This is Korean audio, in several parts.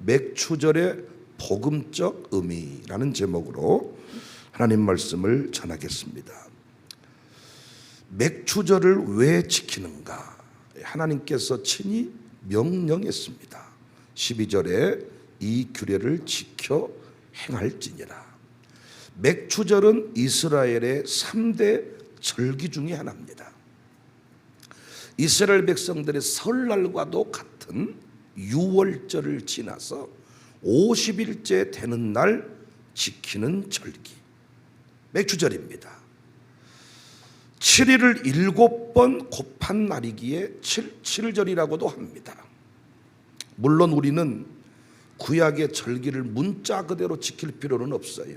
맥추절의 복음적 의미라는 제목으로 하나님 말씀을 전하겠습니다. 맥추절을 왜 지키는가? 하나님께서 친히 명령했습니다. 12절에 이 규례를 지켜 행할지니라. 맥추절은 이스라엘의 3대 절기 중에 하나입니다. 이스라엘 백성들의 설날과도 같은 유월절을 지나서 50일째 되는 날 지키는 절기, 맥추절입니다. 7일을 7번 곱한 날이기에 7절이라고도 합니다. 물론 우리는 구약의 절기를 문자 그대로 지킬 필요는 없어요.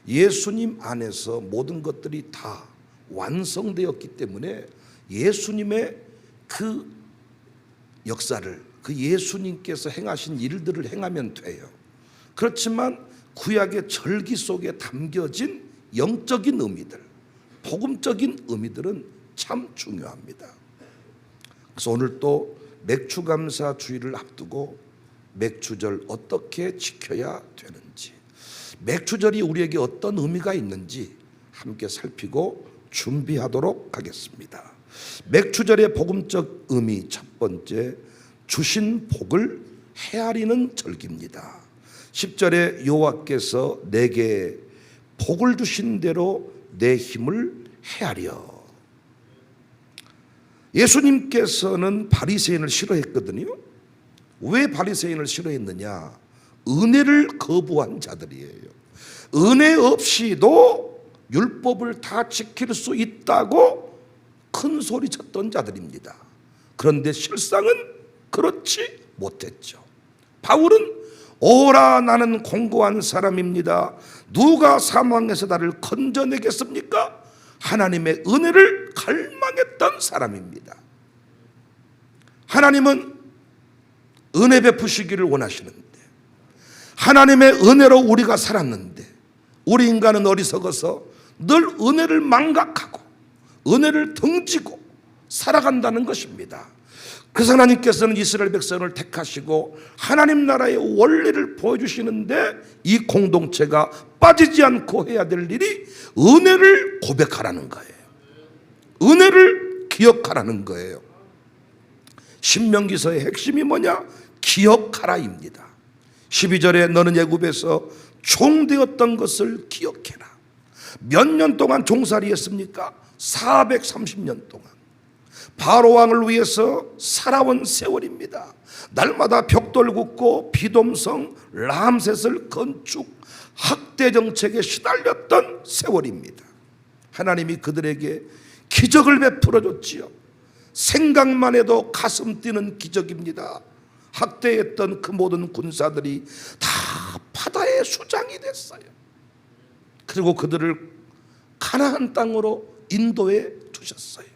예수님 안에서 모든 것들이 다 완성되었기 때문에 예수님의 그 역사를, 그 예수님께서 행하신 일들을 행하면 돼요. 그렇지만 구약의 절기 속에 담겨진 영적인 의미들, 복음적인 의미들은 참 중요합니다. 그래서 오늘 또 맥추감사 주일을 앞두고 맥추절 어떻게 지켜야 되는지, 맥추절이 우리에게 어떤 의미가 있는지 함께 살피고 준비하도록 하겠습니다. 맥추절의 복음적 의미 첫 번째, 주신 복을 헤아리는 절기입니다. 10절에 여호와께서 내게 복을 주신 대로 내 힘을 헤아려. 예수님께서는 바리새인을 싫어했거든요. 왜 바리새인을 싫어했느냐? 은혜를 거부한 자들이에요. 은혜 없이도 율법을 다 지킬 수 있다고 큰 소리 쳤던 자들입니다. 그런데 실상은 그렇지 못했죠. 바울은 오라 나는 공고한 사람입니다. 누가 사망에서 나를 건져내겠습니까? 하나님의 은혜를 갈망했던 사람입니다. 하나님은 은혜 베푸시기를 원하시는데, 하나님의 은혜로 우리가 살았는데 우리 인간은 어리석어서 늘 은혜를 망각하고 은혜를 등지고 살아간다는 것입니다. 그래서 하나님께서는 이스라엘 백성을 택하시고 하나님 나라의 원리를 보여주시는데 이 공동체가 빠지지 않고 해야 될 일이 은혜를 고백하라는 거예요. 은혜를 기억하라는 거예요. 신명기서의 핵심이 뭐냐? 기억하라입니다. 12절에 너는 애굽에서 종되었던 것을 기억해라. 몇 년 동안 종살이 했습니까? 430년 동안 바로 왕을 위해서 살아온 세월입니다. 날마다 벽돌 굽고 비돔성 람셋을 건축, 학대 정책에 시달렸던 세월입니다. 하나님이 그들에게 기적을 베풀어 줬지요. 생각만 해도 가슴 뛰는 기적입니다. 학대했던 그 모든 군사들이 다 바다의 수장이 됐어요. 그리고 그들을 가나안 땅으로 인도해 주셨어요.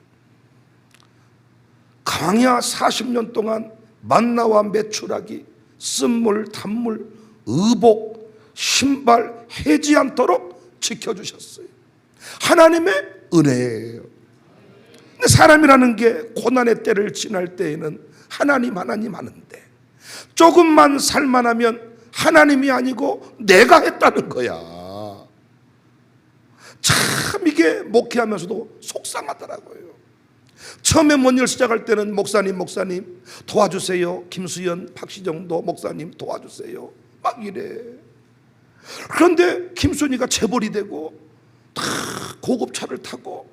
광야 40년 동안 만나와 메추라기, 쓴물, 단물, 의복, 신발 해지 않도록 지켜주셨어요. 하나님의 은혜예요. 근데 사람이라는 게 고난의 때를 지날 때에는 하나님 하는데 조금만 살만하면 하나님이 아니고 내가 했다는 거야. 참 이게 목회하면서도 속상하더라고요. 처음에 뭔 일 시작할 때는 목사님 도와주세요. 김수연, 박시정도 목사님 도와주세요. 막 이래. 그런데 김수연이가 재벌이 되고 다 고급차를 타고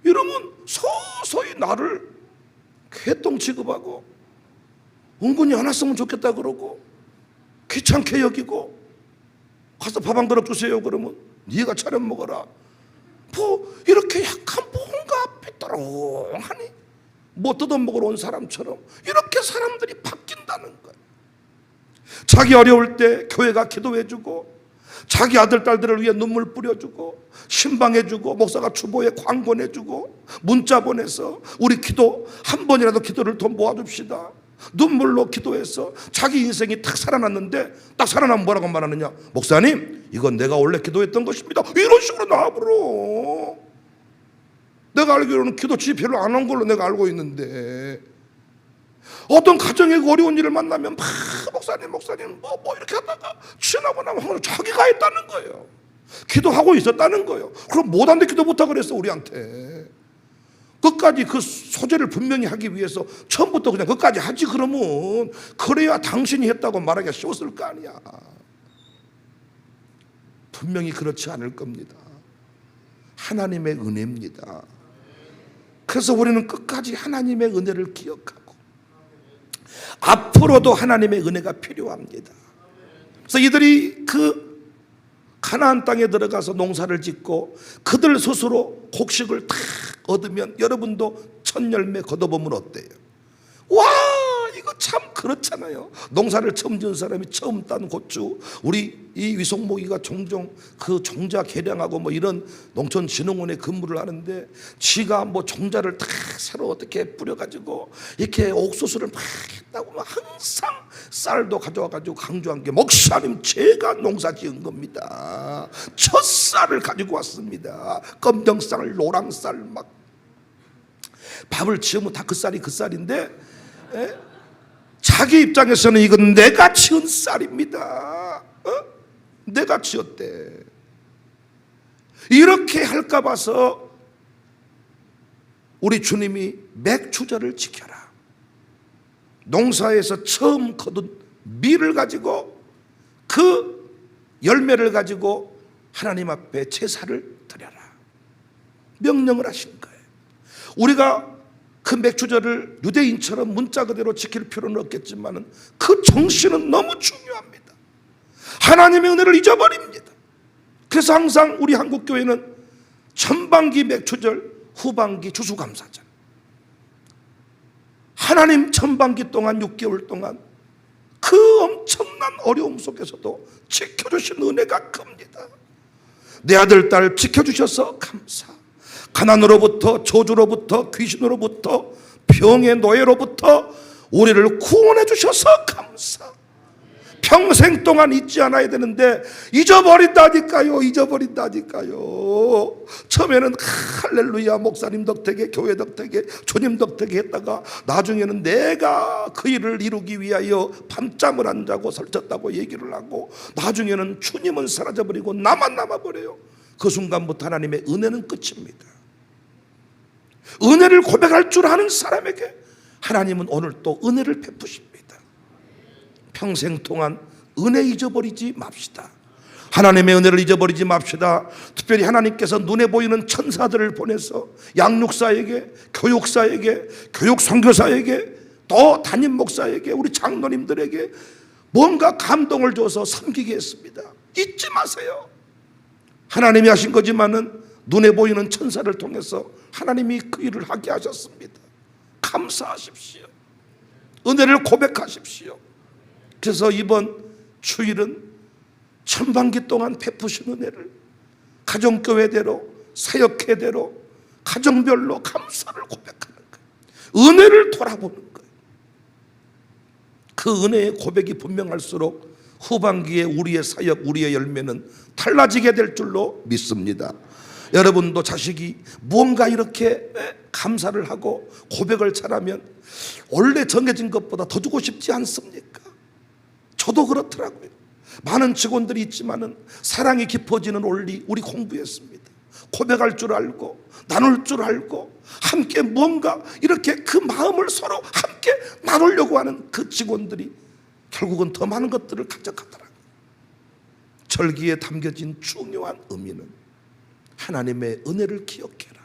이러면 서서히 나를 개똥 취급하고 은근히 안 왔으면 좋겠다 그러고 귀찮게 여기고 가서 밥 한 그릇 주세요 그러면 네가 차려 먹어라. 뭐 이렇게 약간 뭔가 삐뚤어하니 뭐 뜯어먹으러 온 사람처럼 이렇게 사람들이 바뀐다는 거예요. 자기 어려울 때 교회가 기도해주고 자기 아들 딸들을 위해 눈물 뿌려주고 신방해주고 목사가 추보에 광고내주고 문자 보내서 우리 기도 한 번이라도 기도를 더 모아줍시다. 눈물로 기도해서 자기 인생이 딱 살아났는데 딱 살아나면 뭐라고 말하느냐? 목사님 이건 내가 원래 기도했던 것입니다. 이런 식으로 나와버려. 내가 알기로는 기도 집회를 안 한 걸로 내가 알고 있는데 어떤 가정에 어려운 일을 만나면 막 목사님 뭐 이렇게 하다가 지나고 나면 자기가 했다는 거예요. 기도하고 있었다는 거예요. 그럼 못한데 기도 못하고 그랬어 우리한테. 끝까지 그 소재를 분명히 하기 위해서 처음부터 그냥 끝까지 하지. 그러면 그래야 당신이 했다고 말하기가 쉬웠을 거 아니야. 분명히 그렇지 않을 겁니다. 하나님의 은혜입니다. 그래서 우리는 끝까지 하나님의 은혜를 기억하고 앞으로도 하나님의 은혜가 필요합니다. 그래서 이들이 그 가나안 땅에 들어가서 농사를 짓고 그들 스스로 곡식을 다 얻으면 여러분도 첫 열매 걷어보면 어때요? 와, 이거 참 그렇잖아요. 농사를 처음 지은 사람이 처음 딴 고추, 우리 이 위성모기가 종종 그 종자 개량하고 뭐 이런 농촌진흥원에 근무를 하는데 지가 뭐 종자를 다 새로 어떻게 뿌려가지고 이렇게 옥수수를 막 했다고 항상 쌀도 가져와가지고 강조한 게 목사님 제가 농사 지은 겁니다. 첫 쌀을 가지고 왔습니다. 검정쌀, 노랑쌀 막 밥을 지으면 다 그 쌀이 그 쌀인데 자기 입장에서는 이건 내가 지은 쌀입니다. 내가 지었대. 이렇게 할까 봐서 우리 주님이 맥추절을 지켜라. 농사에서 처음 거둔 밀을 가지고 그 열매를 가지고 하나님 앞에 제사를 드려라. 명령을 하신 거예요. 우리가 그 맥추절을 유대인처럼 문자 그대로 지킬 필요는 없겠지만 그 정신은 너무 중요합니다. 하나님의 은혜를 잊어버립니다. 그래서 항상 우리 한국교회는 전반기 맥추절, 후반기 추수감사절, 하나님 전반기 동안 6개월 동안 그 엄청난 어려움 속에서도 지켜주신 은혜가 큽니다. 내 아들 딸 지켜주셔서 감사. 가난으로부터, 저주로부터, 귀신으로부터, 병의 노예로부터 우리를 구원해 주셔서 감사. 평생 동안 잊지 않아야 되는데 잊어버린다니까요. 처음에는 할렐루야 목사님 덕택에, 교회 덕택에, 주님 덕택에 했다가 나중에는 내가 그 일을 이루기 위하여 밤잠을 안 자고 설쳤다고 얘기를 하고 나중에는 주님은 사라져버리고 나만 남아버려요. 그 순간부터 하나님의 은혜는 끝입니다. 은혜를 고백할 줄 아는 사람에게 하나님은 오늘 또 은혜를 베푸십니다. 평생 동안 은혜 잊어버리지 맙시다. 하나님의 은혜를 잊어버리지 맙시다. 특별히 하나님께서 눈에 보이는 천사들을 보내서 양육사에게, 교육사에게, 교육 선교사에게, 또 담임 목사에게, 우리 장로님들에게 뭔가 감동을 줘서 섬기게 했습니다. 잊지 마세요. 하나님이 하신 거지만은 눈에 보이는 천사를 통해서 하나님이 그 일을 하게 하셨습니다. 감사하십시오. 은혜를 고백하십시오. 그래서 이번 주일은 천반기 동안 베푸신 은혜를 가정교회대로, 사역회대로, 가정별로 감사를 고백하는 거예요. 은혜를 돌아보는 거예요. 그 은혜의 고백이 분명할수록 후반기에 우리의 사역, 우리의 열매는 달라지게 될 줄로 믿습니다. 여러분도 자식이 무언가 이렇게 감사를 하고 고백을 잘하면 원래 정해진 것보다 더 주고 싶지 않습니까? 저도 그렇더라고요. 많은 직원들이 있지만은 사랑이 깊어지는 원리 우리 공부했습니다. 고백할 줄 알고 나눌 줄 알고 함께 무언가 이렇게 그 마음을 서로 함께 나누려고 하는 그 직원들이 결국은 더 많은 것들을 가져가더라고요. 절기에 담겨진 중요한 의미는 하나님의 은혜를 기억해라.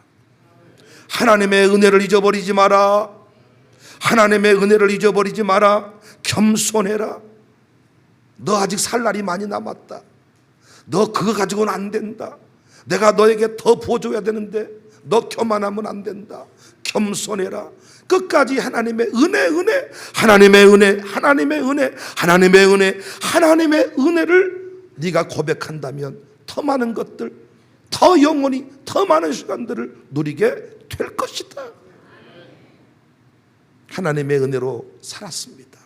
하나님의 은혜를 잊어버리지 마라. 하나님의 은혜를 잊어버리지 마라. 겸손해라. 너 아직 살 날이 많이 남았다. 너 그거 가지고는 안 된다. 내가 너에게 더 부어줘야 되는데 너 교만하면 안 된다. 겸손해라. 끝까지 하나님의 은혜, 하나님의 은혜, 하나님의 은혜, 하나님의 은혜, 하나님의 은혜를 네가 고백한다면 더 많은 것들, 더 영원히 더 많은 시간들을 누리게 될 것이다. 하나님의 은혜로 살았습니다.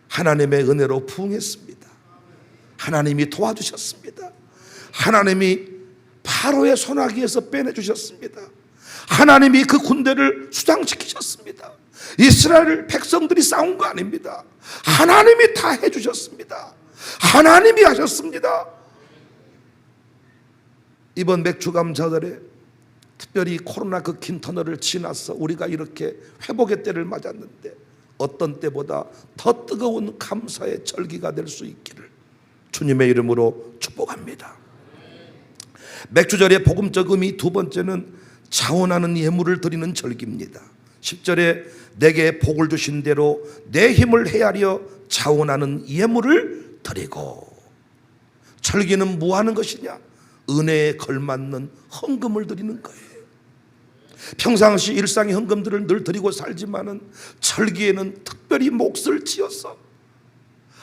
하나님의 은혜로 부응했습니다. 하나님이 도와주셨습니다. 하나님이 바로의 손아귀에서 빼내주셨습니다. 하나님이 그 군대를 수장시키셨습니다. 이스라엘 백성들이 싸운 거 아닙니다. 하나님이 다 해주셨습니다. 하나님이 하셨습니다. 이번 맥주감사절에 특별히 코로나 그 긴 터널을 지나서 우리가 이렇게 회복의 때를 맞았는데 어떤 때보다 더 뜨거운 감사의 절기가 될 수 있기를 주님의 이름으로 축복합니다. 맥주절의 복음적 의미 두 번째는 자원하는 예물을 드리는 절기입니다. 10절에 내게 복을 주신 대로 내 힘을 헤아려 자원하는 예물을 드리고, 절기는 뭐 하는 것이냐? 은혜에 걸맞는 헌금을 드리는 거예요. 평상시 일상의 헌금들을 늘 드리고 살지만은 절기에는 특별히 몫을 지어서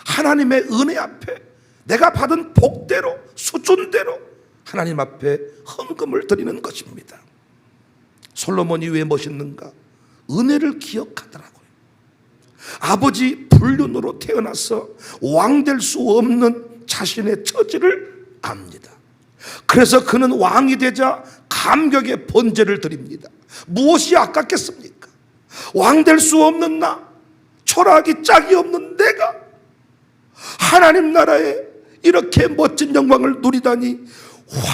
하나님의 은혜 앞에 내가 받은 복대로 수준대로 하나님 앞에 헌금을 드리는 것입니다. 솔로몬이 왜 멋있는가? 은혜를 기억하더라고요. 아버지 불륜으로 태어나서 왕 될 수 없는 자신의 처지를 압니다. 그래서 그는 왕이 되자 감격의 번제를 드립니다. 무엇이 아깝겠습니까? 왕 될 수 없는 나, 초라하기 짝이 없는 내가 하나님 나라에 이렇게 멋진 영광을 누리다니, 와!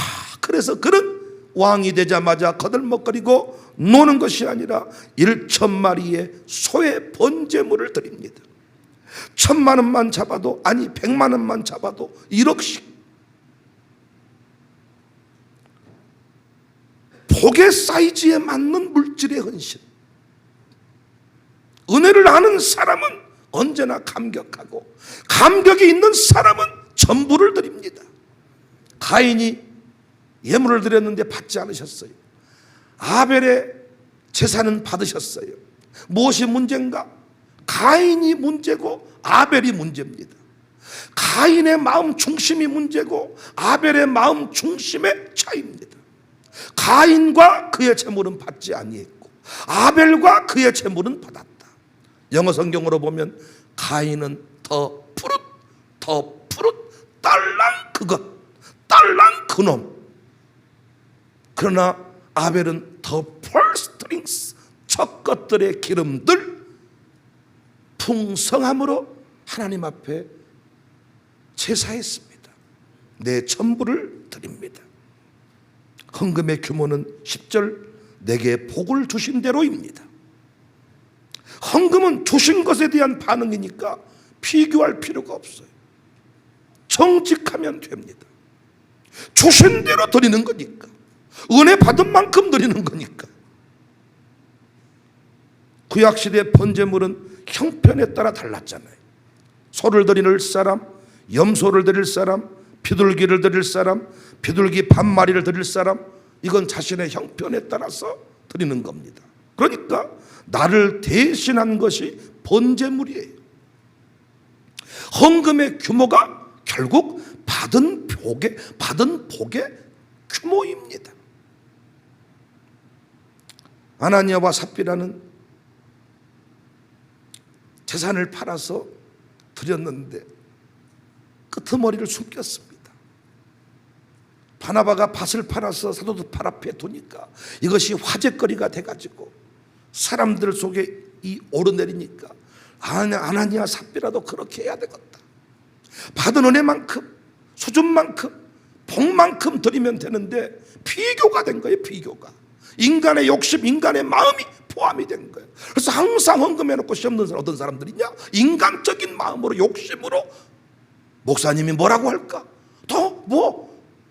그래서 그는 왕이 되자마자 거들먹거리고 노는 것이 아니라 1,000마리의 소의 번제물을 드립니다. 1,000만 원만 잡아도, 아니 100만 원만 잡아도 1억씩. 복의 사이즈에 맞는 물질의 헌신. 은혜를 아는 사람은 언제나 감격하고, 감격이 있는 사람은 전부를 드립니다. 가인이 예물을 드렸는데 받지 않으셨어요. 아벨의 제사는 받으셨어요. 무엇이 문제인가? 가인이 문제고 아벨이 문제입니다. 가인의 마음 중심이 문제고 아벨의 마음 중심의 차이입니다. 가인과 그의 재물은 받지 아니했고 아벨과 그의 재물은 받았다. 영어 성경으로 보면 가인은 더 푸릇 딸랑 그것, 딸랑 그놈. 그러나 아벨은 더 펄스트링스, 첫 것들의 기름들 풍성함으로 하나님 앞에 제사했습니다. 내 전부를 드립니다. 헌금의 규모는 10절 내게 복을 주신 대로입니다. 헌금은 주신 것에 대한 반응이니까 비교할 필요가 없어요. 정직하면 됩니다. 주신 대로 드리는 거니까, 은혜 받은 만큼 드리는 거니까. 구약시대 번제물은 형편에 따라 달랐잖아요. 소를 드릴 사람, 염소를 드릴 사람, 비둘기를 드릴 사람, 비둘기 반마리를 드릴 사람, 이건 자신의 형편에 따라서 드리는 겁니다. 그러니까 나를 대신한 것이 번제물이에요. 헌금의 규모가 결국 받은 복의 규모입니다. 아나니아와 삽비라는 재산을 팔아서 드렸는데 끄트머리를 숨겼습니다. 바나바가 밭을 팔아서 사도들 팔 앞에 두니까 이것이 화제거리가 돼가지고 사람들 속에 오르내리니까 아나니아 삽비라도 그렇게 해야 되겠다. 받은 은혜만큼, 수준만큼, 복만큼 드리면 되는데 비교가 된 거예요. 비교가. 인간의 욕심, 인간의 마음이 포함이 된 거예요. 그래서 항상 헌금해놓고 시험는 사람 어떤 사람들이냐? 인간적인 마음으로, 욕심으로 목사님이 뭐라고 할까?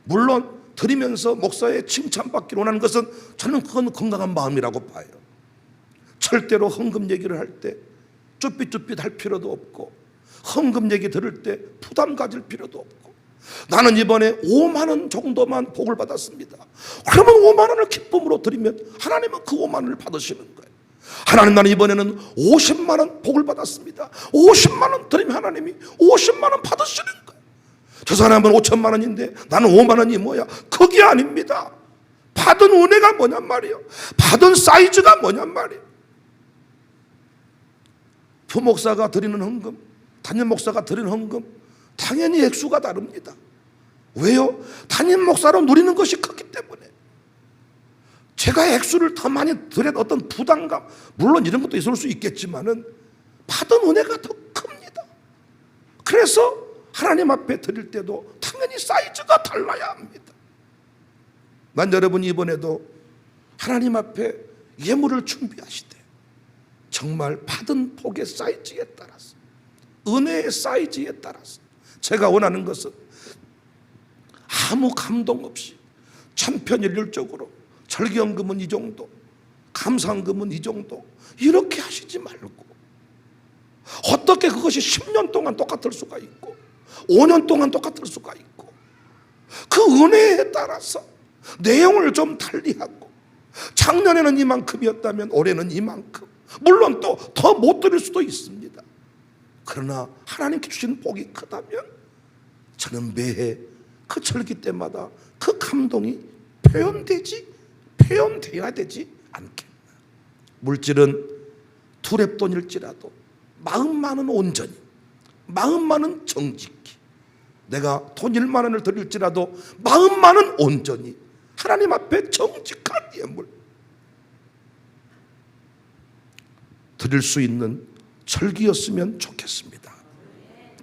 물론 드리면서 목사의 칭찬받기를 원하는 것은 저는 그건 건강한 마음이라고 봐요. 절대로 헌금 얘기를 할 때 쭈삣쭈삣 할 필요도 없고, 헌금 얘기 들을 때 부담 가질 필요도 없고, 나는 이번에 5만 원 정도만 복을 받았습니다. 그러면 5만 원을 기쁨으로 드리면 하나님은 그 5만 원을 받으시는 거예요. 하나님, 나는 이번에는 50만 원 복을 받았습니다. 50만 원 드리면 하나님이 50만 원 받으시는 거예요. 저 사람은 5천만 원인데 나는 5만 원이 뭐야? 그게 아닙니다. 받은 은혜가 뭐냔 말이에요. 받은 사이즈가 뭐냔 말이에요. 부목사가 드리는 헌금, 담임 목사가 드리는 헌금, 당연히 액수가 다릅니다. 왜요? 담임 목사로 누리는 것이 크기 때문에. 제가 액수를 더 많이 드린 어떤 부담감, 물론 이런 것도 있을 수 있겠지만은 받은 은혜가 더 큽니다. 그래서 하나님 앞에 드릴 때도 당연히 사이즈가 달라야 합니다. 난 여러분이 이번에도 하나님 앞에 예물을 준비하시되 정말 받은 복의 사이즈에 따라서, 은혜의 사이즈에 따라서 제가 원하는 것은 아무 감동 없이 천편일률적으로 절기연금은 이 정도, 감사헌금은 이 정도, 이렇게 하시지 말고 어떻게 그것이 10년 동안 똑같을 수가 있고 5년 동안 똑같을 수가 있고, 그 은혜에 따라서 내용을 좀 달리하고, 작년에는 이만큼이었다면 올해는 이만큼, 물론 또 더 못 드릴 수도 있습니다. 그러나 하나님께 주신 복이 크다면 저는 매해 그 절기 때마다 그 감동이 표현되어야 되지 않겠나. 물질은 두랩돈일지라도 마음만은 온전히, 마음만은 정직히, 내가 돈 1만 원을 드릴지라도 마음만은 온전히 하나님 앞에 정직한 예물 드릴 수 있는 절기였으면 좋겠습니다.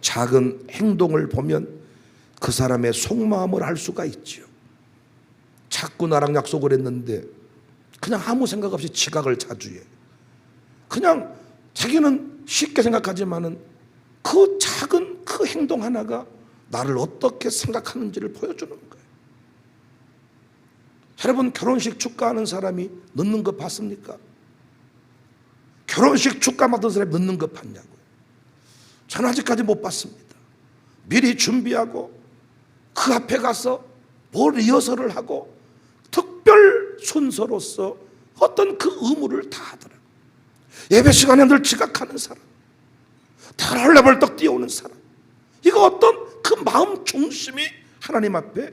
작은 행동을 보면 그 사람의 속마음을 알 수가 있죠. 자꾸 나랑 약속을 했는데 그냥 아무 생각 없이 지각을 자주 해. 그냥 자기는 쉽게 생각하지만은 그 작은 그 행동 하나가 나를 어떻게 생각하는지를 보여주는 거예요. 여러분, 결혼식 축가하는 사람이 늦는 거 봤습니까? 결혼식 축가 맡은 사람이 늦는 거 봤냐고요? 저는 아직까지 못 봤습니다. 미리 준비하고 그 앞에 가서 뭘 리허설을 하고 특별 순서로서 어떤 그 의무를 다 하더라고요. 예배 시간에 늘 지각하는 사람, 다 헐레벌떡 뛰어오는 사람, 이거 어떤 그 마음 중심이 하나님 앞에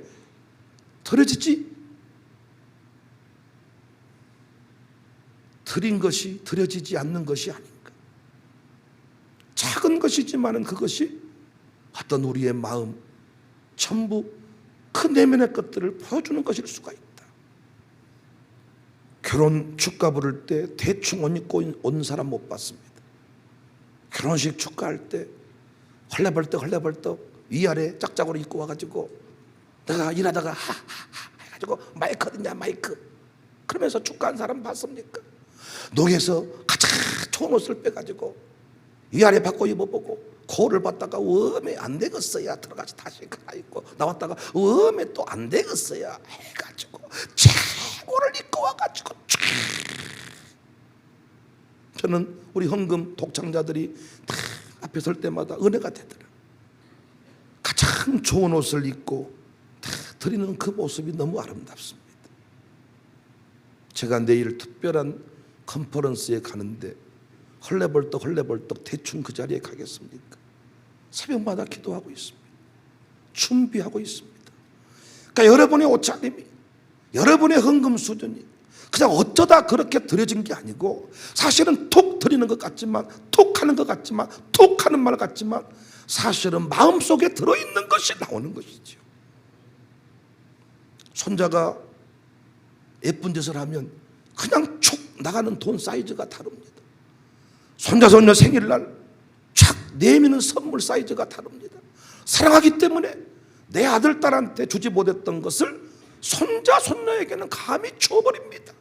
드린 것이 드려지지 않는 것이 아닌가. 작은 것이지만은 그것이 어떤 우리의 마음, 전부 그 내면의 것들을 보여주는 것일 수가 있다. 결혼 축가 부를 때 대충 옷 입고 온 사람 못 봤습니다. 결혼식 축가할 때 헐레벌떡 위아래 짝짝으로 입고 와가지고 내가 일하다가 하하하 해가지고 마이크 어딨냐 마이크 그러면서 축가한 사람 봤습니까? 농에서 가장 좋은 옷을 빼가지고 위아래 바꿔 입어보고 거울을 봤다가 웜에 안 되겠어야 들어가서 다시 갈아입고 나왔다가 웜에 또 안 되겠어야 해가지고 최고를 입고 와가지고 저는 우리 헌금 독창자들이 다 앞에 설 때마다 은혜가 되더라고요. 가장 좋은 옷을 입고 다 드리는 그 모습이 너무 아름답습니다. 제가 내일 특별한 컨퍼런스에 가는데 헐레벌떡 대충 그 자리에 가겠습니까? 새벽마다 기도하고 있습니다. 준비하고 있습니다. 그러니까 여러분의 옷차림이, 여러분의 헌금 수준이 그냥 어쩌다 그렇게 드려진 게 아니고, 사실은 톡 드리는 것 같지만, 톡 하는 것 같지만, 톡 하는 말 같지만 사실은 마음속에 들어있는 것이 나오는 것이죠. 손자가 예쁜 짓을 하면 그냥 촉 나가는 돈 사이즈가 다릅니다. 손자 손녀 생일날 촥 내미는 선물 사이즈가 다릅니다. 사랑하기 때문에 내 아들 딸한테 주지 못했던 것을 손자 손녀에게는 감히 줘버립니다.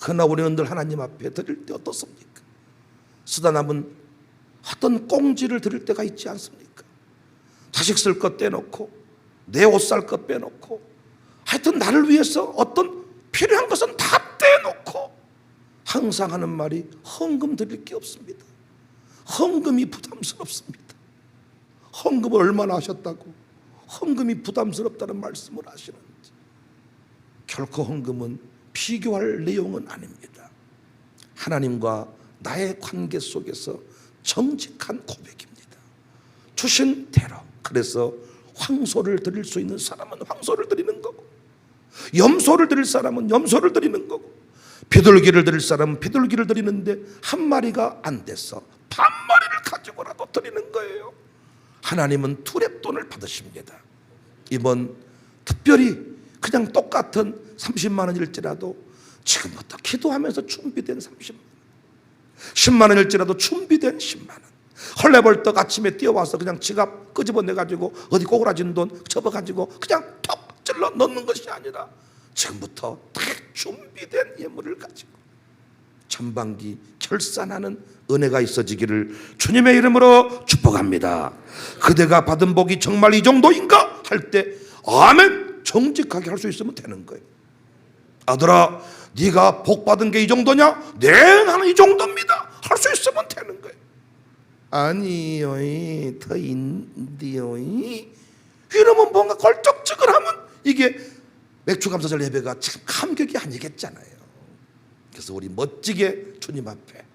그러나 우리는 늘 하나님 앞에 드릴 때 어떻습니까? 쓰다 남은 어떤 꽁지를 드릴 때가 있지 않습니까? 자식 쓸 것 떼놓고 내 옷 살 것 빼놓고 하여튼 나를 위해서 어떤 필요한 것은 다 떼놓고 항상 하는 말이 헌금 드릴 게 없습니다. 헌금이 부담스럽습니다. 헌금을 얼마나 하셨다고 헌금이 부담스럽다는 말씀을 하시는지. 결코 헌금은 비교할 내용은 아닙니다. 하나님과 나의 관계 속에서 정직한 고백입니다. 주신 대로. 그래서 황소를 드릴 수 있는 사람은 황소를 드리는 거고, 염소를 드릴 사람은 염소를 드리는 거고, 비둘기를 드릴 사람은 비둘기를 드리는데 한 마리가 안 돼서 반 마리를 가지고라도 드리는 거예요. 하나님은 두랩돈을 받으십니다. 이번 특별히 그냥 똑같은 30만 원일지라도 지금부터 기도하면서 준비된 30만 원, 10만 원일지라도 준비된 10만 원, 헐레벌떡 아침에 뛰어와서 그냥 지갑 끄집어내가지고 어디 꼬그라진 돈 접어가지고 그냥 톡 찔러 넣는 것이 아니라 지금부터 딱 준비된 예물을 가지고 전반기 결산하는 은혜가 있어지기를 주님의 이름으로 축복합니다. 그대가 받은 복이 정말 이 정도인가 할 때 아멘 정직하게 할 수 있으면 되는 거예요. 아들아, 네가 복 받은 게 이 정도냐? 네, 나는 이 정도입니다. 할 수 있으면 되는 거예요. 아니요, 더 있는데요. 이러면 뭔가 걸쩍지근하면 이게 맥주감사절 예배가 참 감격이 아니겠잖아요. 그래서 우리 멋지게 주님 앞에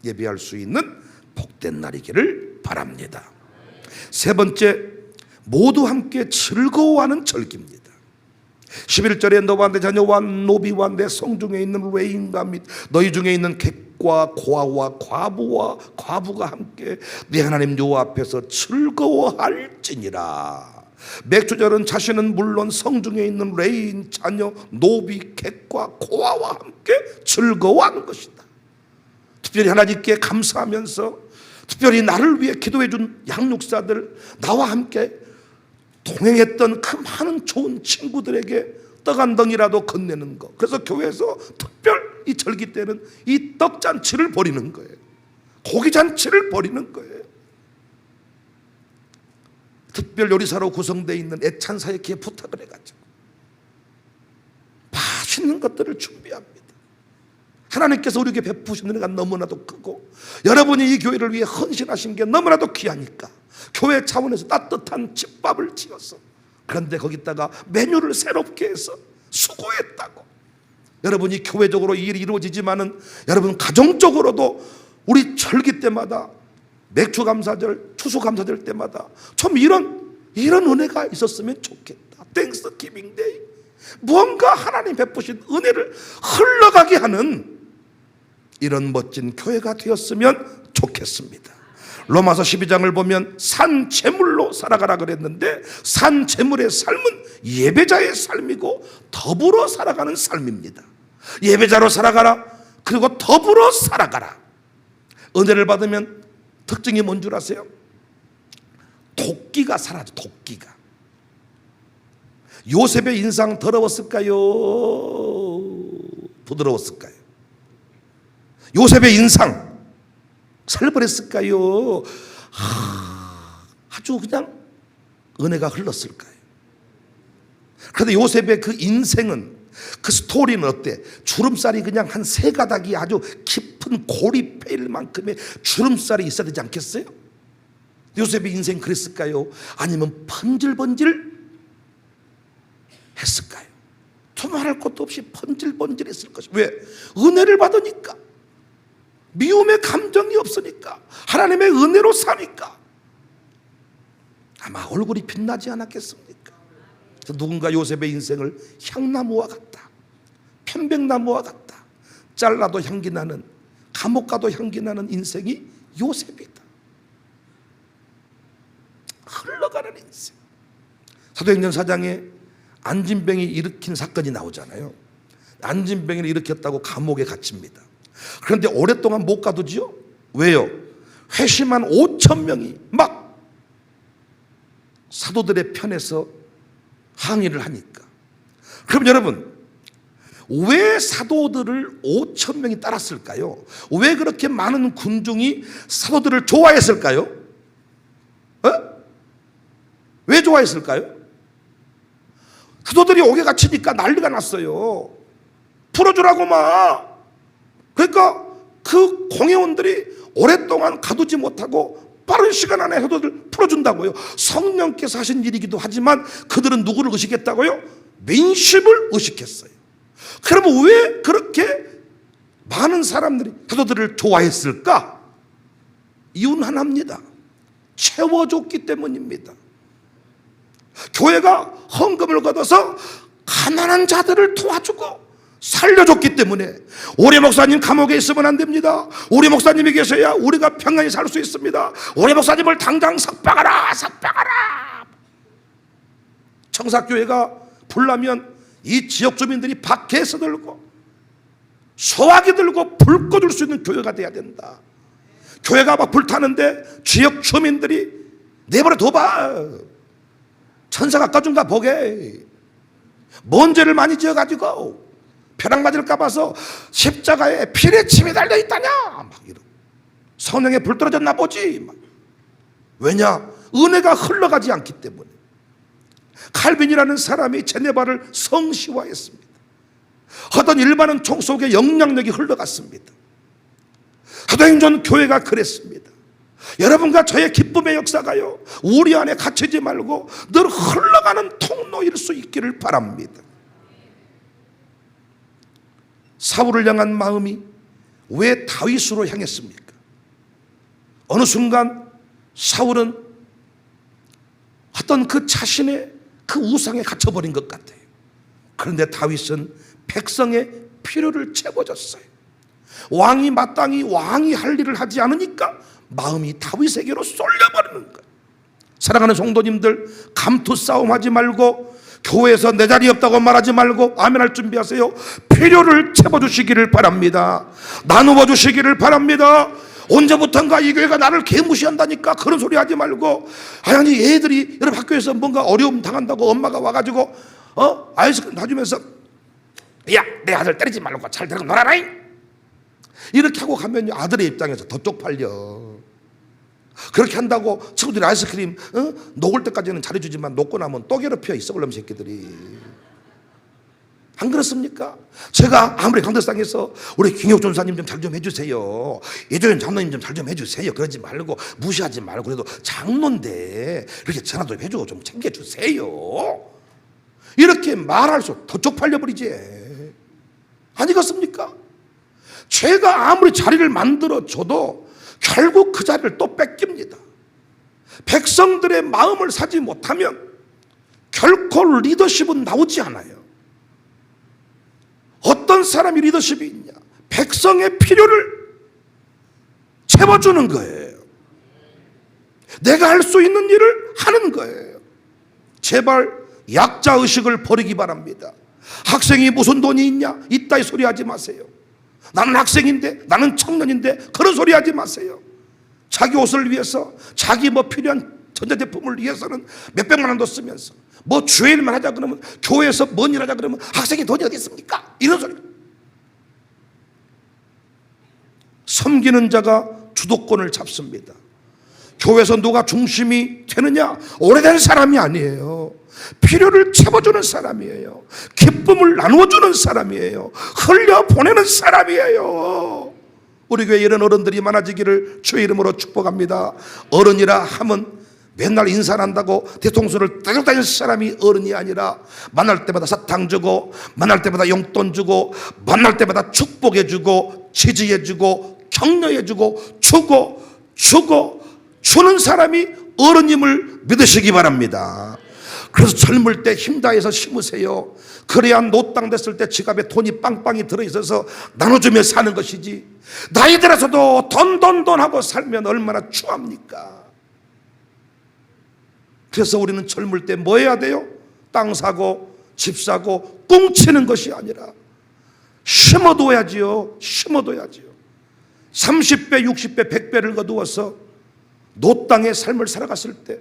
예배할 수 있는 복된 날이기를 바랍니다. 세 번째, 모두 함께 즐거워하는 절기입니다. 11절에 너와 내 자녀와 노비와 내 성중에 있는 외인과 및 너희 중에 있는 객과 고아와 과부와 과부가 함께 네 하나님 여호와 앞에서 즐거워할지니라. 맥주절은 자신은 물론 성중에 있는 레인, 자녀, 노비, 객과 고아와 함께 즐거워하는 것이다. 특별히 하나님께 감사하면서 특별히 나를 위해 기도해 준 양육사들, 나와 함께 동행했던 그 많은 좋은 친구들에게 떡 한 덩이라도 건네는 거. 그래서 교회에서 특별 이 절기 때는 이 떡잔치를 벌이는 거예요. 고기잔치를 벌이는 거예요. 특별 요리사로 구성되어 있는 애찬사역회에 부탁을 해가지고 맛있는 것들을 준비합니다. 하나님께서 우리에게 베푸신 은혜가 너무나도 크고 여러분이 이 교회를 위해 헌신하신 게 너무나도 귀하니까 교회 차원에서 따뜻한 집밥을 지어서, 그런데 거기다가 메뉴를 새롭게 해서 수고했다고. 여러분이 교회적으로 이 일이 이루어지지만은 여러분 가정적으로도 우리 절기 때마다 맥주감사절, 추수감사절 때마다 좀 이런 은혜가 있었으면 좋겠다. 땡스기빙 데이, 무언가 하나님 베푸신 은혜를 흘러가게 하는 이런 멋진 교회가 되었으면 좋겠습니다. 로마서 12장을 보면 산 제물로 살아가라 그랬는데 산 제물의 삶은 예배자의 삶이고 더불어 살아가는 삶입니다. 예배자로 살아가라, 그리고 더불어 살아가라. 은혜를 받으면 특징이 뭔 줄 아세요? 도끼가 사라져. 도끼가. 요셉의 인상 더러웠을까요? 부드러웠을까요? 요셉의 인상 살벌했을까요? 아주 그냥 은혜가 흘렀을까요? 그런데 요셉의 그 인생은, 그 스토리는 어때? 주름살이 그냥 한 세 가닥이 아주 깊은 골이 패일 만큼의 주름살이 있어야 되지 않겠어요? 요셉의 인생 그랬을까요? 아니면 번질번질 했을까요? 두말할 것도 없이 번질번질했을 것이. 왜? 은혜를 받으니까, 미움의 감정이 없으니까, 하나님의 은혜로 사니까 아마 얼굴이 빛나지 않았겠습니까? 누군가 요셉의 인생을 향나무와 같다, 편백나무와 같다, 잘라도 향기 나는, 감옥 가도 향기 나는 인생이 요셉이다. 흘러가는 인생. 사도행전 4장에 안진뱅이 일으킨 사건이 나오잖아요. 안진뱅이를 일으켰다고 감옥에 갇힙니다. 그런데 오랫동안 못 가두지요. 왜요? 회심한 5천 명이 막 사도들의 편에서 항의를 하니까. 그럼 여러분, 왜 사도들을 5천 명이 따랐을까요? 왜 그렇게 많은 군중이 사도들을 좋아했을까요? 왜 좋아했을까요? 사도들이 옥에 갇히니까 난리가 났어요. 풀어주라고 막. 그러니까 그 공회원들이 오랫동안 가두지 못하고 빠른 시간 안에 사도들 풀어준다고요. 성령께서 하신 일이기도 하지만 그들은 누구를 의식했다고요? 민심을 의식했어요. 그러면 왜 그렇게 많은 사람들이 사도들을 좋아했을까? 이유는 하나입니다. 채워줬기 때문입니다. 교회가 헌금을 걷어서 가난한 자들을 도와주고 살려줬기 때문에 우리 목사님 감옥에 있으면 안 됩니다. 우리 목사님이 계셔야 우리가 평안히 살 수 있습니다. 우리 목사님을 당장 석방하라, 석방하라. 청사교회가 불나면 이 지역 주민들이 밖에서 들고 소화기 들고 불 꺼줄 수 있는 교회가 돼야 된다. 교회가 막 불타는데 지역 주민들이 내버려 둬봐. 천사가 꺼준가 보게. 뭔 죄를 많이 지어가지고 벼락 맞을까 봐서 십자가에 피의 침이 달려있다냐 막 이러고, 성령에 불 떨어졌나 보지 막. 왜냐? 은혜가 흘러가지 않기 때문에. 칼빈이라는 사람이 제네바를 성시화했습니다. 하던 일반은 총 속에 영향력이 흘러갔습니다. 사도행전 교회가 그랬습니다. 여러분과 저의 기쁨의 역사가요, 우리 안에 갇히지 말고 늘 흘러가는 통로일 수 있기를 바랍니다. 사울을 향한 마음이 왜 다윗으로 향했습니까? 어느 순간 사울은 어떤 그 자신의 그 우상에 갇혀버린 것 같아요. 그런데 다윗은 백성의 필요를 채워줬어요. 왕이 마땅히 왕이 할 일을 하지 않으니까 마음이 다윗에게로 쏠려버리는 거예요. 사랑하는 성도님들, 감투 싸움하지 말고, 교회에서 내 자리 없다고 말하지 말고 아멘할 준비하세요. 필요를 채워주시기를 바랍니다. 나누어 주시기를 바랍니다. 언제부턴가 이 교회가 나를 개무시한다니까 그런 소리 하지 말고, 아니 애들이 여러분 학교에서 뭔가 어려움 당한다고 엄마가 와가지고 아이스크림 놔주면서 야, 내 아들 때리지 말고 잘 데리고 놀아라 이렇게 하고 가면 아들의 입장에서 더 쪽팔려. 그렇게 한다고 친구들이 아이스크림 녹을 때까지는 잘해주지만 녹고 나면 또 괴롭혀, 이 썩을 놈 새끼들이. 안 그렇습니까? 제가 아무리 강대상에서 우리 김혁 전사님 좀 잘 좀 해주세요, 예조연 장로님 좀 잘 좀 해주세요, 그러지 말고 무시하지 말고, 그래도 장로인데 이렇게 전화도 해주고 좀 챙겨주세요, 이렇게 말할수록 더 쪽팔려버리지. 아니겠습니까? 제가 아무리 자리를 만들어줘도 결국 그 자리를 또 뺏깁니다. 백성들의 마음을 사지 못하면 결코 리더십은 나오지 않아요. 어떤 사람이 리더십이 있냐? 백성의 필요를 채워주는 거예요. 내가 할 수 있는 일을 하는 거예요. 제발 약자의식을 버리기 바랍니다. 학생이 무슨 돈이 있냐? 이따위 소리 하지 마세요. 나는 학생인데, 나는 청년인데, 그런 소리 하지 마세요. 자기 옷을 위해서, 자기 뭐 필요한 전자제품을 위해서는 몇백만 원도 쓰면서, 뭐 주일만 하자 그러면, 교회에서 뭔 일 하자 그러면 학생이 돈이 어디 있습니까? 이런 소리. 섬기는 자가 주도권을 잡습니다. 교회에서 누가 중심이 되느냐? 오래된 사람이 아니에요. 필요를 채워주는 사람이에요. 기쁨을 나누어주는 사람이에요. 흘려보내는 사람이에요. 우리 교회에 이런 어른들이 많아지기를 주의 이름으로 축복합니다. 어른이라 하면 맨날 인사한다고 뒤통수를 따고 다니는 사람이 어른이 아니라, 만날 때마다 사탕 주고, 만날 때마다 용돈 주고, 만날 때마다 축복해 주고, 지지해 주고, 격려해 주고, 주고 주는 사람이 어른임을 믿으시기 바랍니다. 그래서 젊을 때 힘 다해서 심으세요. 그래야 노땅 됐을 때 지갑에 돈이 빵빵히 들어있어서 나눠주며 사는 것이지, 나이 들어서도 돈 하고 살면 얼마나 추합니까? 그래서 우리는 젊을 때 뭐 해야 돼요? 땅 사고 집 사고 꽁치는 것이 아니라 심어둬야지요. 심어둬야지요. 30배 60배 100배를 거두어서 노땅의 삶을 살아갔을 때,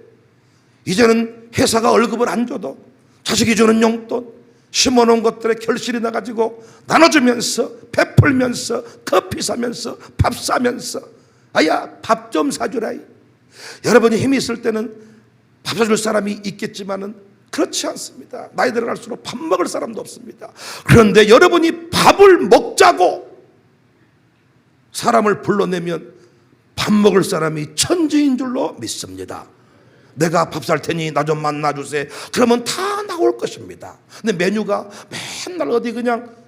이제는 회사가 월급을 안 줘도 자식이 주는 용돈, 심어놓은 것들에 결실이 나가지고 나눠주면서, 베풀면서, 커피 사면서, 밥 사면서, 아야 밥 좀 사주라. 여러분이 힘이 있을 때는 밥 사줄 사람이 있겠지만은 그렇지 않습니다. 나이 들어갈수록 밥 먹을 사람도 없습니다. 그런데 여러분이 밥을 먹자고 사람을 불러내면 밥 먹을 사람이 천지인 줄로 믿습니다. 내가 밥 살 테니 나 좀 만나주세요. 그러면 다 나올 것입니다. 근데 메뉴가 맨날 어디 그냥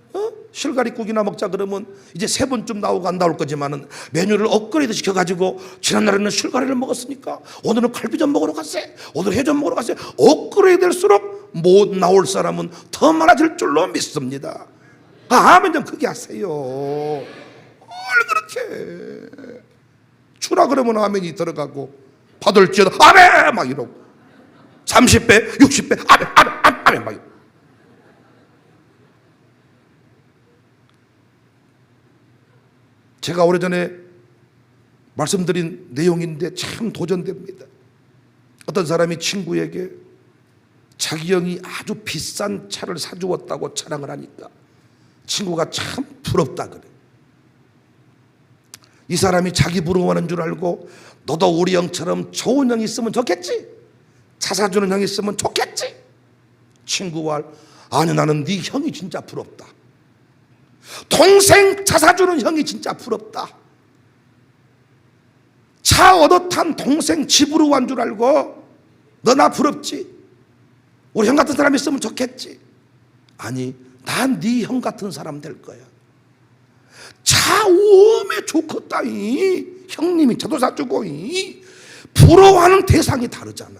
실가리국이나 먹자 그러면 이제 3번쯤 나오고 안 나올 거지만은, 메뉴를 업그레이드 시켜가지고 지난날에는 실가리를 먹었으니까 오늘은 갈비전 먹으러 갔어요, 오늘 회전 먹으러 갔어요. 업그레이드 될수록 못 나올 사람은 더 많아질 줄로 믿습니다. 아멘 좀 크게 하세요. 뭘 그렇게 주라 그러면 아멘이 들어가고, 받을지어도 아멘 막 이러고, 30배 60배 아멘 막 이러고. 제가 오래전에 말씀드린 내용인데 참 도전됩니다. 어떤 사람이 친구에게 자기 형이 아주 비싼 차를 사주었다고 자랑을 하니까 친구가 참 부럽다 그래. 이 사람이 자기 부러워하는 줄 알고 너도 우리 형처럼 좋은 형이 있으면 좋겠지? 차 사주는 형이 있으면 좋겠지? 친구와 아니 나는 네 형이 진짜 부럽다. 동생 차 사주는 형이 진짜 부럽다. 차 얻어 탄 동생 집으로 간 줄 알고 너 나 부럽지? 우리 형 같은 사람이 있으면 좋겠지? 아니 난 네 형 같은 사람 될 거야. 차 오메 좋겠다이. 형님이 차도 사주고 부러워하는 대상이 다르잖아.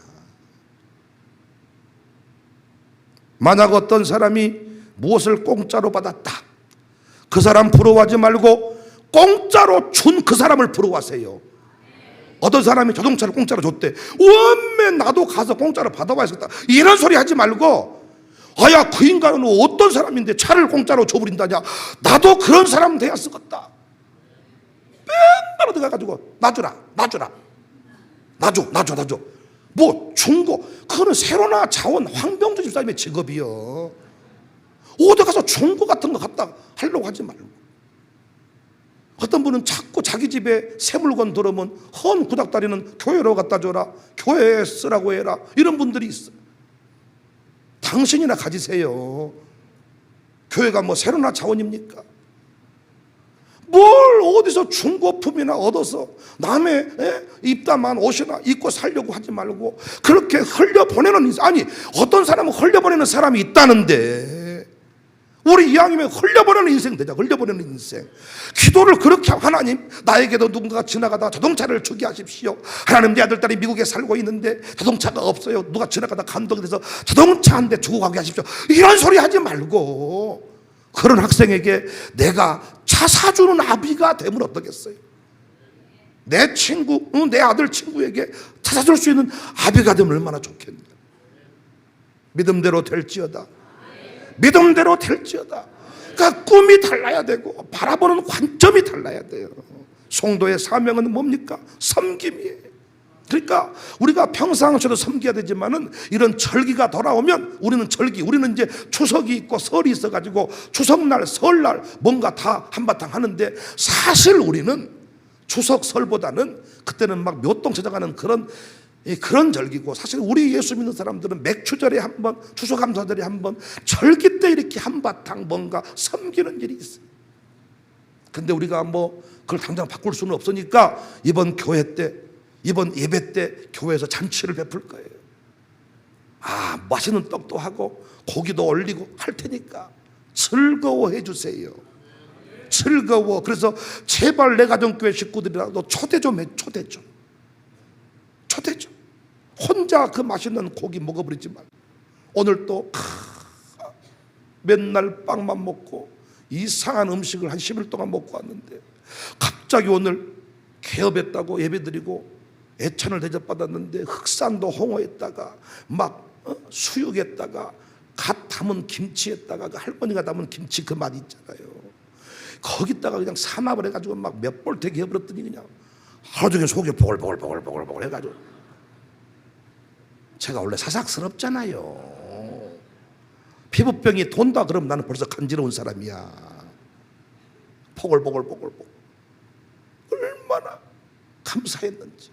만약 어떤 사람이 무엇을 공짜로 받았다, 그 사람 부러워하지 말고 공짜로 준 그 사람을 부러워하세요. 어떤 사람이 자동차를 공짜로 줬대. 원매 나도 가서 공짜로 받아봐야겠다, 이런 소리 하지 말고 아야 그 인간은 어떤 사람인데 차를 공짜로 줘버린다냐, 나도 그런 사람 돼야 쓰겠다. 맨날 들어가가지고 놔주라 놔줘 뭐 중고, 그거는 세로나 자원 황병주 집사님의 직업이요. 어디 가서 중고 같은 거 갖다 하려고 하지 말고. 어떤 분은 자꾸 자기 집에 새 물건 들어오면 헌 구닥다리는 교회로 갖다 줘라, 교회에 쓰라고 해라, 이런 분들이 있어요. 당신이나 가지세요. 교회가 뭐 세로나 자원입니까? 뭘 어디서 중고품이나 얻어서 남의 입다만 옷이나 입고 살려고 하지 말고 그렇게 흘려보내는 인생. 아니 어떤 사람은 흘려보내는 사람이 있다는데 우리 이왕이면 흘려보내는 인생 되자. 흘려보내는 인생. 기도를 그렇게 하고, 하나님 나에게도 누군가가 지나가다 자동차를 주게 하십시오. 하나님 내 아들딸이 미국에 살고 있는데 자동차가 없어요. 누가 지나가다 감동이 돼서 자동차 한 대 주고 가게 하십시오. 이런 소리 하지 말고 그런 학생에게 내가 차 사주는 아비가 되면 어떻겠어요? 내 친구, 내 아들 친구에게 차 사줄 수 있는 아비가 되면 얼마나 좋겠냐. 믿음대로 될지어다. 믿음대로 될지어다. 그러니까 꿈이 달라야 되고 바라보는 관점이 달라야 돼요. 성도의 사명은 뭡니까? 섬김이에요. 그러니까 우리가 평상시에도 섬겨야 되지만은 이런 절기가 돌아오면 우리는 이제 추석이 있고 설이 있어가지고 추석날 설날 뭔가 다 한바탕 하는데, 사실 우리는 추석 설보다는 그때는 막 묘동 찾아가는 그런 절기고, 사실 우리 예수 믿는 사람들은 맥추절에 한 번, 추수감사절에 한 번, 절기 때 이렇게 한바탕 뭔가 섬기는 일이 있어요. 근데 우리가 뭐 그걸 당장 바꿀 수는 없으니까 이번 예배 때 교회에서 잔치를 베풀 거예요. 맛있는 떡도 하고 고기도 올리고 할 테니까 즐거워해 주세요. 즐거워. 그래서 제발 내 가정교회 식구들이라도 초대 좀 해. 초대 좀. 혼자 그 맛있는 고기 먹어버리지 말고. 오늘 또 맨날 빵만 먹고 이상한 음식을 한 10일 동안 먹고 왔는데 갑자기 오늘 개업했다고 예배드리고 애찬을 대접받았는데 흑산도 홍어에다가 막 수육에다가 갓 담은 김치에다가 그 할머니가 담은 김치 그 맛 있잖아요. 거기다가 그냥 삼합을 해가지고 막 몇 볼택 해버렸더니 그냥 하루 종일 속이 보글보글 해가지고, 제가 원래 사삭스럽잖아요. 피부병이 돈다 그러면 나는 벌써 간지러운 사람이야. 보글보글 얼마나 감사했는지.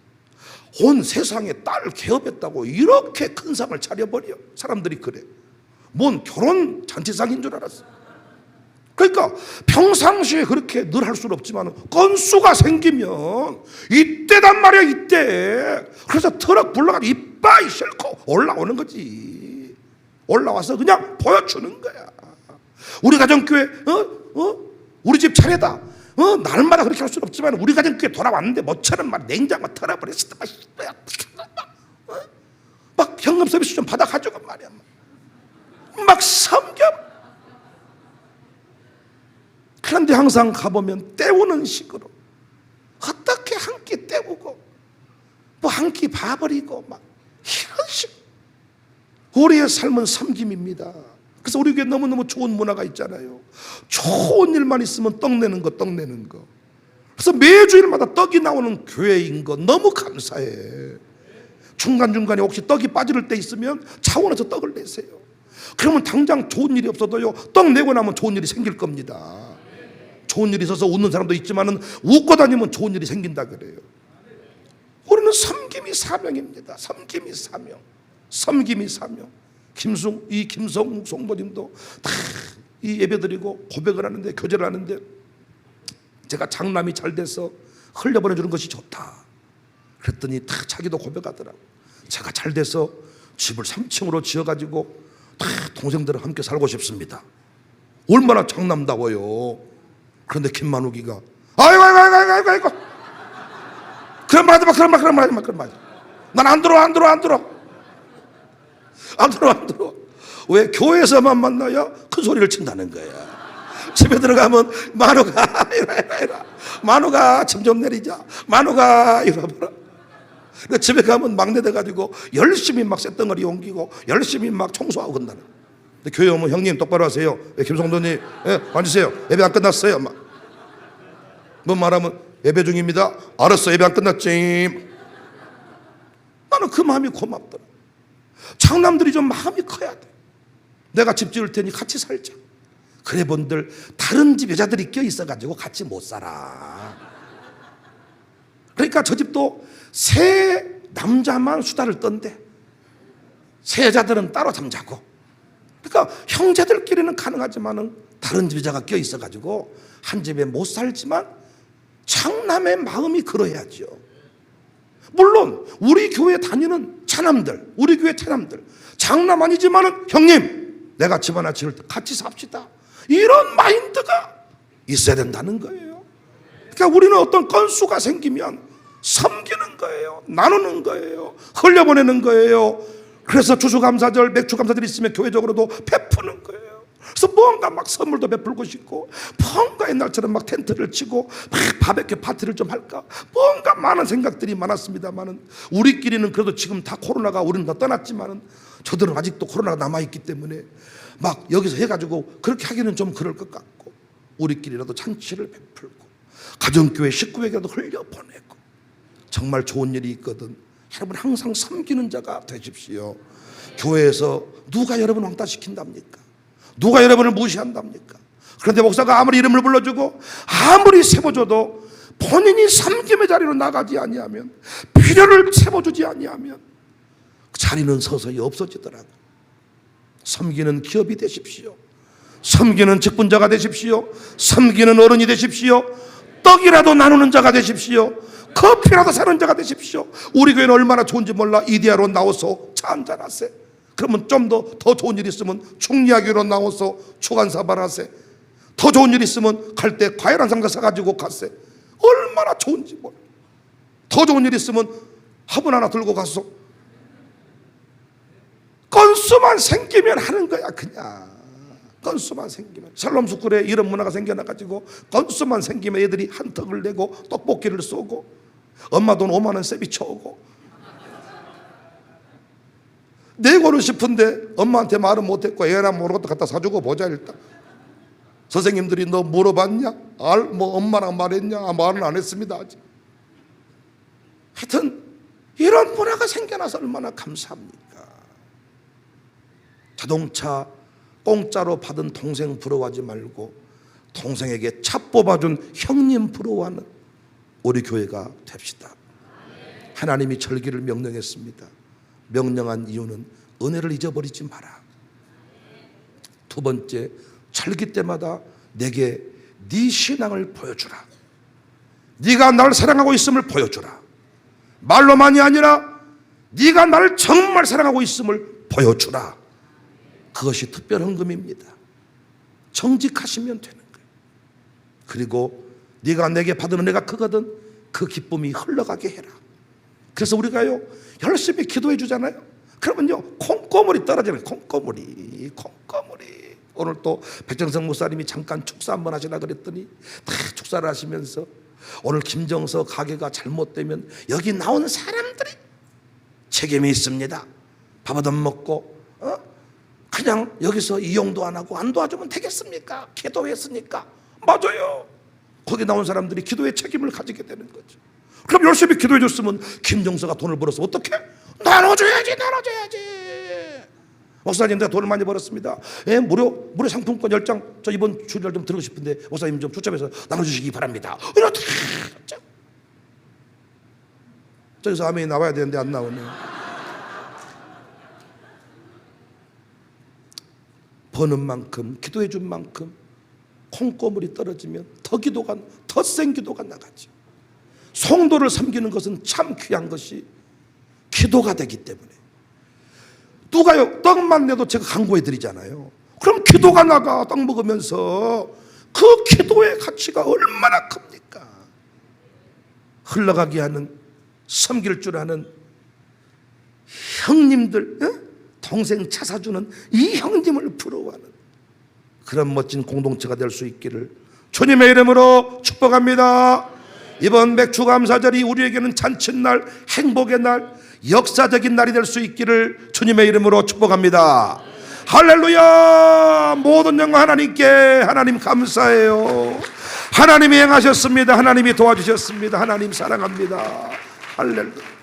온 세상에 딸 개업했다고 이렇게 큰 상을 차려버려. 사람들이 그래. 뭔 결혼 잔치상인 줄 알았어. 그러니까 평상시에 그렇게 늘 할 수는 없지만 건수가 생기면 이때단 말이야, 이때. 그래서 트럭 불러가지고 이빠이 싣고 올라오는 거지. 올라와서 그냥 보여주는 거야. 우리 가정교회 우리 집 차례다. 날마다 그렇게 할 수는 없지만 우리 가정교회 돌아왔는데 모처럼 막 냉장고 털어버렸어. 막 현금 서비스 좀 받아가지고 말이야. 막 섬겨. 그런데 항상 가보면 때우는 식으로 어떻게 한 끼 때우고 뭐 한 끼 봐버리고 막 이런 식. 우리의 삶은 섬김입니다. 그래서 우리 교회 너무너무 좋은 문화가 있잖아요. 좋은 일만 있으면 떡내는 거. 그래서 매주일마다 떡이 나오는 교회인 거 너무 감사해. 중간중간에 혹시 떡이 빠질 때 있으면 차원에서 떡을 내세요. 그러면 당장 좋은 일이 없어도요, 떡 내고 나면 좋은 일이 생길 겁니다. 좋은 일이 있어서 웃는 사람도 있지만은 웃고 다니면 좋은 일이 생긴다 그래요. 우리는 섬김이 사명입니다. 섬김이 사명. 섬김이 사명. 김성욱 송보님도 다 이 예배드리고 고백을 하는데, 교제를 하는데, 제가 장남이 잘 돼서 흘려보내주는 것이 좋다 그랬더니 다 자기도 고백하더라고. 제가 잘 돼서 집을 3층으로 지어가지고 다 동생들과 함께 살고 싶습니다. 얼마나 장남다워요. 그런데 김만욱이가 아이고 그런 말 하지 마. 난 안 들어. 왜? 교회에서만 만나야 큰 소리를 친다는 거야. 집에 들어가면 만우가 이라 만우가 침 좀 내리자, 만우가 이러더라. 집에 가면 막내 돼가지고 열심히 막 쇳덩어리 옮기고 열심히 막 청소하고 그런다는. 근데 교회 오면 형님 똑바로 하세요. 김성도님 앉으세요. 예배 안 끝났어요. 막 뭐 말하면 예배 중입니다. 알았어, 예배 안 끝났지. 나는 그 마음이 고맙더라. 장남들이 좀 마음이 커야 돼. 내가 집 지을 테니 같이 살자. 그래 본들 다른 집 여자들이 껴있어가지고 같이 못 살아. 그러니까 저 집도 새 남자만 수다를 떤대. 새 여자들은 따로 잠자고. 그러니까 형제들끼리는 가능하지만은 다른 집 여자가 껴있어가지고 한 집에 못 살지만 장남의 마음이 그러야죠. 물론 우리 교회 다니는 차남들, 우리 교회 차남들 장남 아니지만은 형님 내가 집 하나 지을 때 같이 삽시다, 이런 마인드가 있어야 된다는 거예요. 그러니까 우리는 어떤 건수가 생기면 섬기는 거예요. 나누는 거예요. 흘려보내는 거예요. 그래서 추수감사절, 맥주감사절 있으면 교회적으로도 베푸는 거예요. 그래서 뭔가 막 선물도 베풀고 싶고, 뭔가 옛날처럼 막 텐트를 치고 막 바베큐 파티를 좀 할까, 뭔가 많은 생각들이 많았습니다만은 우리끼리는 그래도 지금 다 코로나가 우리는 다 떠났지만은 저들은 아직도 코로나가 남아있기 때문에 막 여기서 해가지고 그렇게 하기는 좀 그럴 것 같고, 우리끼리라도 잔치를 베풀고 가정교회 식구에게도 흘려보내고 정말 좋은 일이 있거든. 여러분 항상 섬기는 자가 되십시오. 교회에서 누가 여러분 왕따시킨답니까? 누가 여러분을 무시한답니까? 그런데 목사가 아무리 이름을 불러주고 아무리 세워줘도 본인이 섬김의 자리로 나가지 아니하면, 필요를 채워주지 아니하면 그 자리는 서서히 없어지더라고요. 섬기는 기업이 되십시오. 섬기는 직분자가 되십시오. 섬기는 어른이 되십시오. 떡이라도 나누는 자가 되십시오. 커피라도 사는 자가 되십시오. 우리 교회는 얼마나 좋은지 몰라. 이디야로 나와서 차 한잔 하세. 그러면 좀 더 좋은 일 있으면 충리하기로 나와서 추간사발 하세. 더 좋은 일 있으면 갈 때 과일 한 상자 사가지고 가세. 얼마나 좋은지 몰라. 더 좋은 일 있으면 화분 하나 들고 가서 건수만 생기면 하는 거야. 그냥 건수만 생기면. 샬롬 스쿨에 이런 문화가 생겨나가지고 건수만 생기면 애들이 한턱을 내고 떡볶이를 쏘고 엄마 돈 5만 원 세비쳐 오고, 내고는 싶은데 엄마한테 말은 못했고 애나 모르겠다 갖다 사주고 보자. 일단 선생님들이 너 물어봤냐? 뭐 엄마랑 말했냐? 말은 안 했습니다 아직. 하여튼 이런 문화가 생겨나서 얼마나 감사합니까? 자동차 공짜로 받은 동생 부러워하지 말고 동생에게 차 뽑아준 형님 부러워하는 우리 교회가 됩시다. 하나님이 절기를 명령했습니다. 명령한 이유는 은혜를 잊어버리지 마라. 두 번째, 절기 때마다 내게 네 신앙을 보여주라. 네가 나를 사랑하고 있음을 보여주라. 말로만이 아니라 네가 나를 정말 사랑하고 있음을 보여주라. 그것이 특별 헌금입니다. 정직하시면 되는 거예요. 그리고 네가 내게 받은 은혜가 크거든 그 기쁨이 흘러가게 해라. 그래서 우리가요 열심히 기도해 주잖아요. 그러면요 콩고물이 떨어지는 콩고물이. 오늘 또 백정성 목사님이 잠깐 축사 한번 하시라 그랬더니 다 축사를 하시면서 오늘 김정서 가게가 잘못되면 여기 나온 사람들이 책임이 있습니다. 밥 얻어 먹고 그냥 여기서 이용도 안 하고 안 도와주면 되겠습니까? 기도했으니까. 맞아요. 거기 나온 사람들이 기도의 책임을 가지게 되는 거죠. 그럼 열심히 기도해 줬으면 김정서가 돈을 벌어서 어떻게? 나눠줘야지. 목사님 내가 돈을 많이 벌었습니다. 무료 상품권 10장 저 이번 주일날 좀 들고 싶은데 목사님 좀 초점해서 나눠주시기 바랍니다. 이렇게 저기서 아멘이 나와야 되는데 안 나오네. 버는 만큼 기도해 준 만큼 콩고물이 떨어지면 더 센 기도가 나가죠. 성도를 섬기는 것은 참 귀한 것이 기도가 되기 때문에. 누가요? 떡만 내도 제가 강구해 드리잖아요. 그럼 기도가 나가. 떡 먹으면서 그 기도의 가치가 얼마나 큽니까? 흘러가게 하는, 섬길 줄 아는 형님들, 동생 차 사주는 이 형님을 부러워하는 그런 멋진 공동체가 될 수 있기를 주님의 이름으로 축복합니다. 이번 맥주감사절이 우리에게는 잔칫날, 행복의 날, 역사적인 날이 될 수 있기를 주님의 이름으로 축복합니다. 할렐루야. 모든 영광 하나님께. 하나님 감사해요. 하나님이 행하셨습니다. 하나님이 도와주셨습니다. 하나님 사랑합니다. 할렐루야.